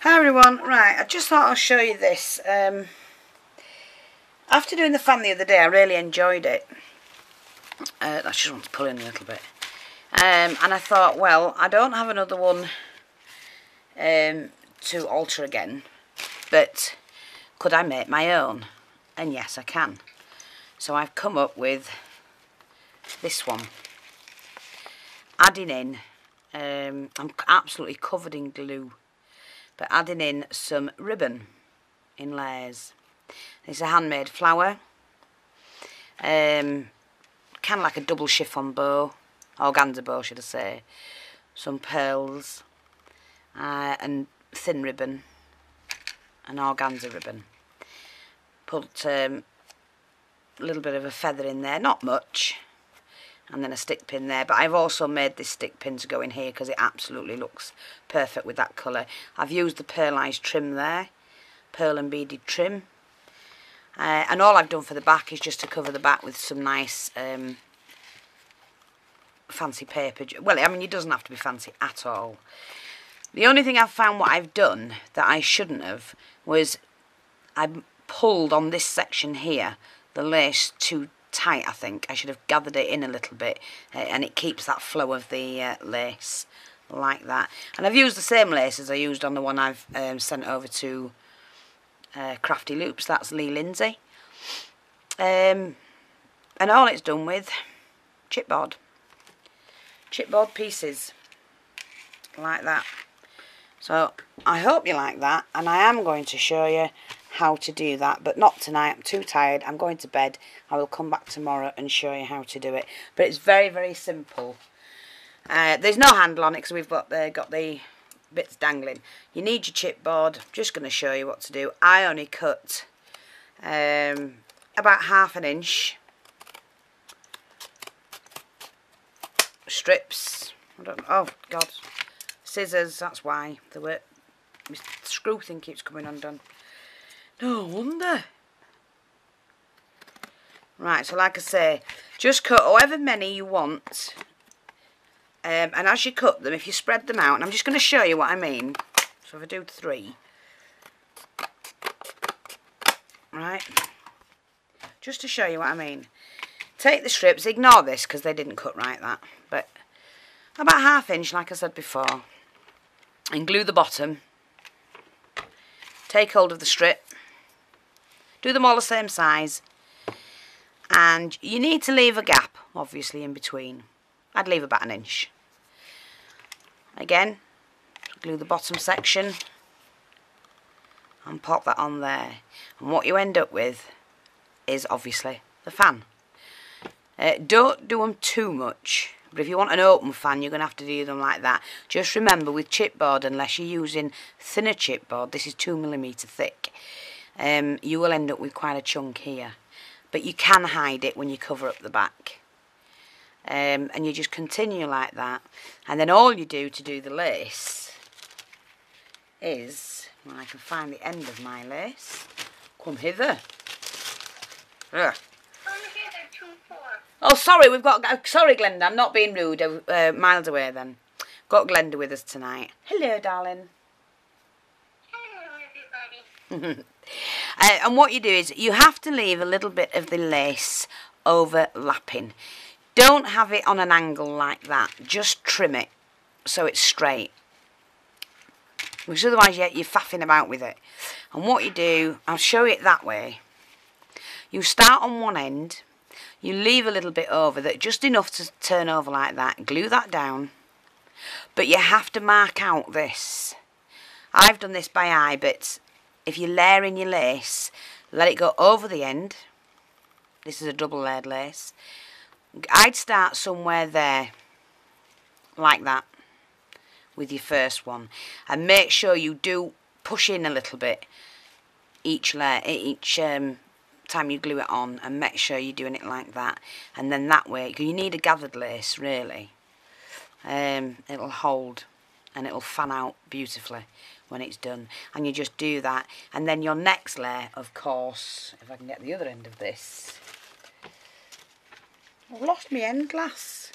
Hi everyone, right, I just thought I'll show you this. After doing the fan the other day, I really enjoyed it. I just want to pull in a little bit. And I thought, well, I don't have another one to alter again, but could I make my own? And yes, I can. So I've come up with this one. Adding in, I'm absolutely covered in glue, but adding in some ribbon in layers. It's a handmade flower, kind of like a double chiffon bow, organza bow should I say, some pearls and thin ribbon, and organza ribbon. Put a little bit of a feather in there, not much, and then a stick pin there, but I've also made this stick pin to go in here because it absolutely looks perfect with that colour. I've used the pearlised trim there, pearl and beaded trim, and all I've done for the back is just to cover the back with some nice fancy paper. Well, I mean, it doesn't have to be fancy at all. The only thing I've found what I've done that I shouldn't have was I pulled on this section here the lace too tight. I think I should have gathered it in a little bit, and it keeps that flow of the lace like that. And I've used the same lace as I used on the one I've sent over to Crafty Loops. That's Lee Lindsay, and all it's done with chipboard pieces like that. So I hope you like that, and I am going to show you how to do that, but not tonight. I'm too tired. I'm going to bed. I will come back tomorrow and show you how to do it. But it's very, very simple. There's no handle on it because we've got the bits dangling. You need your chipboard. I'm just going to show you what to do. I only cut about 1/2 inch strips. Oh God, scissors. That's why my screw thing keeps coming undone. No wonder. Right, so like I say, just cut however many you want, and as you cut them, if you spread them out, and I'm just going to show you what I mean. So if I do 3, right, just to show you what I mean. Take the strips, ignore this because they didn't cut right, that, but about 1/2 inch like I said before, and glue the bottom. Take hold of the strip. Do them all the same size, and you need to leave a gap obviously in between. I'd leave about 1 inch. Again, glue the bottom section and pop that on there, and what you end up with is obviously the fan. Don't do them too much, but if you want an open fan you're going to have to do them like that. Just remember with chipboard, unless you're using thinner chipboard, this is 2mm thick, you will end up with quite a chunk here, but you can hide it when you cover up the back, and you just continue like that, and then all you do to do the lace is, when I can find the end of my lace, come hither. Ugh. Oh sorry, sorry Glenda, I'm not being rude, miles away then. Got Glenda with us tonight. Hello darling. Hello everybody. And what you do is you have to leave a little bit of the lace overlapping. Don't have it on an angle like that. Just trim it so it's straight, because otherwise you're faffing about with it. And what you do, I'll show you it that way. You start on one end, you leave a little bit over, that just enough to turn over like that, glue that down, but you have to mark out this. I've done this by eye, but if you're layering your lace, let it go over the end. This is a double layered lace. I'd start somewhere there, like that, with your first one, and make sure you do push in a little bit each layer, each time you glue it on, and make sure you're doing it like that, and then that way, because you need a gathered lace really, it'll hold and it'll fan out beautifully when it's done. And you just do that, and then your next layer, of course, if I can get the other end of this, I've lost my end glass.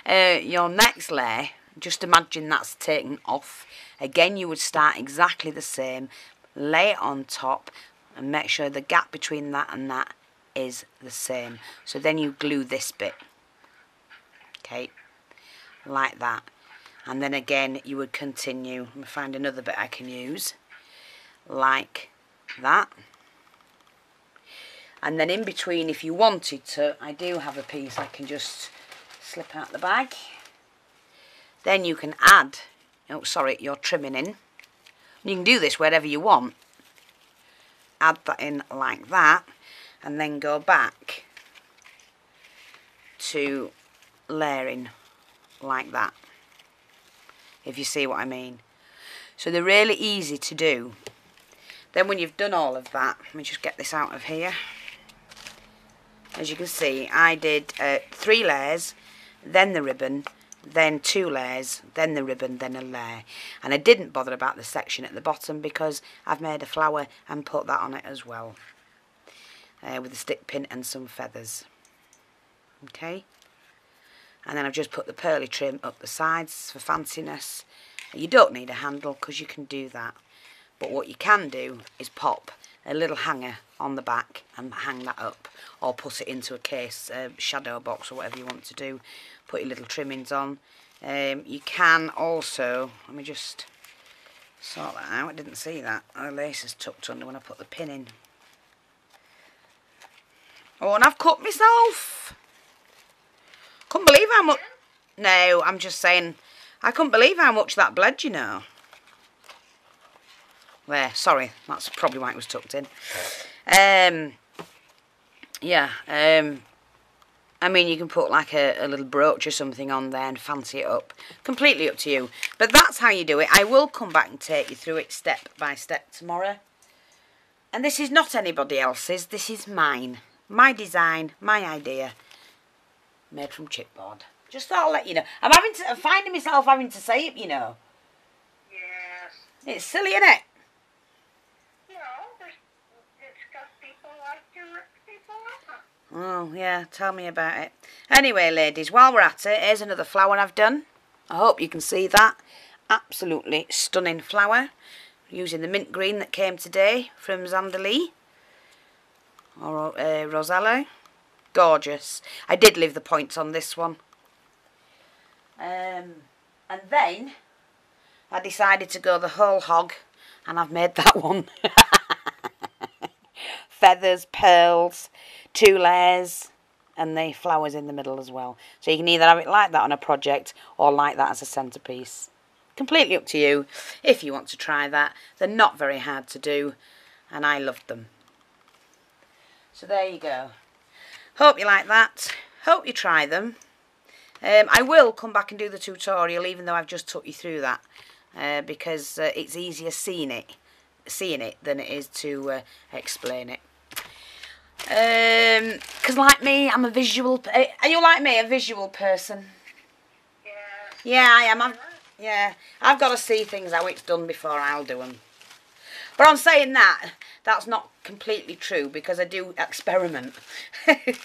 your next layer, just imagine that's taken off. Again, you would start exactly the same, lay it on top, and make sure the gap between that and that is the same. So then you glue this bit, okay, like that. And then again, you would continue. Let me find another bit I can use, like that. And then in between, if you wanted to, I do have a piece I can just slip out the bag. Then you can add, oh sorry, you're trimming in. You can do this wherever you want. Add that in like that, and then go back to layering like that, if you see what I mean. So they're really easy to do. Then when you've done all of that, let me just get this out of here. As you can see, I did 3 layers, then the ribbon, then 2 layers, then the ribbon, then a layer. And I didn't bother about the section at the bottom because I've made a flower and put that on it as well, with a stick pin and some feathers. Okay, and then I've just put the pearly trim up the sides for fanciness. You don't need a handle because you can do that, but what you can do is pop a little hanger on the back and hang that up, or put it into a case, shadow box, or whatever you want to do. Put your little trimmings on. You can also, let me just sort that out, I didn't see that, the lace is tucked under when I put the pin in. Oh, and I've cut myself. Couldn't believe how much, no, I'm just saying, I couldn't believe how much that bled, you know. There, sorry, that's probably why it was tucked in. Yeah, I mean, you can put like a little brooch or something on there and fancy it up. Completely up to you. But that's how you do it. I will come back and take you through it step by step tomorrow. And this is not anybody else's. This is mine. My design, my idea. Made from chipboard. Just thought I'll let you know. I'm finding myself having to say it, you know. Yes. It's silly, isn't it? Oh, yeah, tell me about it. Anyway, ladies, while we're at it, here's another flower I've done. I hope you can see that. Absolutely stunning flower. Using the mint green that came today from Zanderlee. Or Rosella. Gorgeous. I did leave the points on this one. And then I decided to go the whole hog, and I've made that one. Feathers, pearls, 2 layers, and the flowers in the middle as well. So you can either have it like that on a project or like that as a centrepiece. Completely up to you if you want to try that. They're not very hard to do, and I loved them. So there you go. Hope you like that. Hope you try them. I will come back and do the tutorial, even though I've just took you through that, because it's easier seeing it than it is to explain it. Because like me, I'm a visual. Are you like me, a visual person? Yeah. Yeah, I am. Yeah, I've got to see things how it's done before I'll do them. But I'm saying that that's not completely true because I do experiment. Well, it's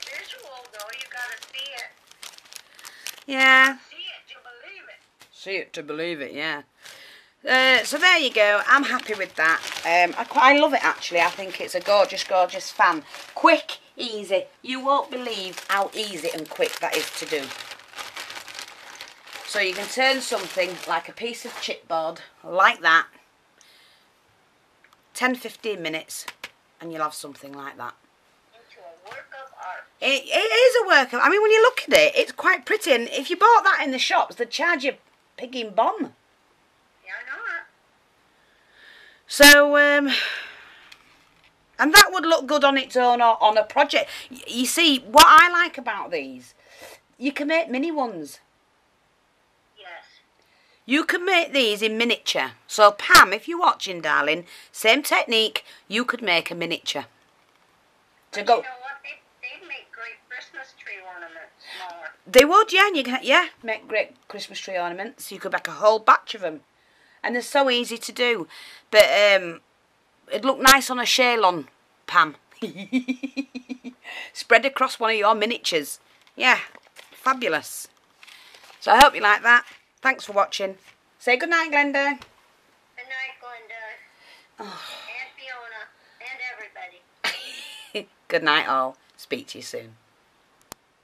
visual though. You gotta see it. Yeah. See it to believe it. See it to believe it. Yeah. So there you go. I'm happy with that. I love it actually. I think it's a gorgeous, gorgeous fan. Quick, easy. You won't believe how easy and quick that is to do. So you can turn something like a piece of chipboard like that, 10-15 minutes, and you'll have something like that. Into a work of art. It is a work of. I mean, when you look at it, it's quite pretty. And if you bought that in the shops, they'd charge you pig in bomb. So, and that would look good on its own or on a project. You see, what I like about these, you can make mini ones. Yes. You can make these in miniature. So, Pam, if you're watching, darling, same technique, you could make a miniature. To go. You know what? They'd make great Christmas tree ornaments smaller. They would, yeah. And you can, make great Christmas tree ornaments. You could make a whole batch of them. And they're so easy to do. But it'd look nice on a shalon, Pam. Spread across one of your miniatures. Yeah, fabulous. So I hope you like that. Thanks for watching. Say good night, Glenda. Good night, Glenda. Oh. And Fiona. And everybody. Good night all. Speak to you soon.